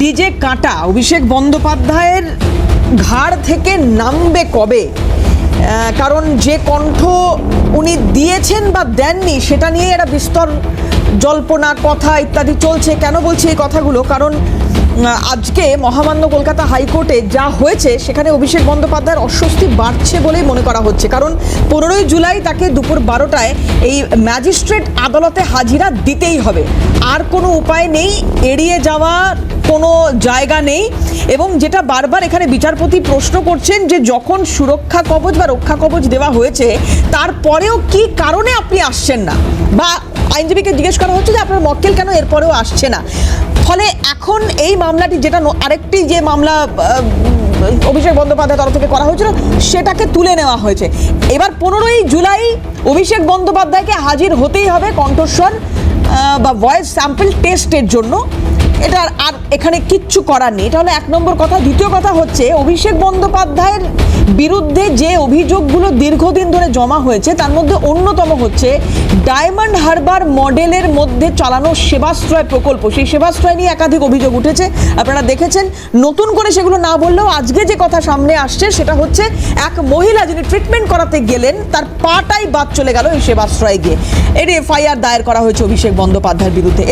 DJ কাঁটা অভিষেক বন্দ্যোপাধ্যায়ের ঘাড় থেকে নামবে কবে? কারণ যে কণ্ঠ উনি দিয়েছেন বা দেননি সেটা নিয়ে একটা বিস্তর জল্পনা কথা ইত্যাদি চলছে। কেন বলছি এই কথাগুলো? কারণ আজকে মহামান্য কলকাতা হাইকোর্টে যা হয়েছে সেখানে অভিষেক বন্দ্যোপাধ্যায়ের অস্বস্তি বাড়ছে বলেই মনে করা হচ্ছে। কারণ 15ই জুলাই তাকে দুপুর 12টায় এই ম্যাজিস্ট্রেট আদালতে হাজিরা দিতেই হবে, আর কোনো উপায় নেই, এড়িয়ে যাওয়ার কোনো জায়গা নেই। এবং যেটা বারবার এখানে বিচারপতি প্রশ্ন করছেন যে যখন সুরক্ষা কবচ বা রক্ষা কবচ দেওয়া হয়েছে তারপরেও কি কারণে আপনি আসছেন না, বা আইনজীবীকে জিজ্ঞেস করা হচ্ছে যে আপনার মক্কেল কেন এরপরেও আসছে না। ফলে এখন এই মামলাটি, যেটা আরেকটি যে মামলা অভিষেক বন্দ্যোপাধ্যায়ের তরফ থেকে করা হয়েছিল সেটাকে তুলে নেওয়া হয়েছে। এবার 15ই জুলাই অভিষেক বন্দ্যোপাধ্যায়কে হাজির হতেই হবে কণ্ঠস্বর বা ভয়েস স্যাম্পল টেস্টের জন্য। এটা আর এখানে কিচ্ছু করার নেই। এটা হলো এক নম্বর কথা। দ্বিতীয় কথা হচ্ছে অভিষেক বন্দ্যোপাধ্যায়ের বিরুদ্ধে যে অভিযোগগুলো দীর্ঘদিন ধরে জমা হয়েছে তার মধ্যে অন্যতম হচ্ছে ডায়মন্ড হারবার মডেলের মধ্যে চালানো সেবাশ্রয় প্রকল্প। সেই সেবাশ্রয় নিয়ে একাধিক অভিযোগ উঠেছে, আপনারা দেখেছেন। নতুন করে সেগুলো না বললেও আজকে যে কথা সামনে আসছে সেটা হচ্ছে এক মহিলা যিনি ট্রিটমেন্ট করাতে গেলেন তার পাটাই বাদ চলে গেল এই সেবাশ্রয়ে গিয়ে। এর এফআইআর দায়ের করা হয়েছে অভিষেক বন্দ্যোপাধ্যায়ের বিরুদ্ধে।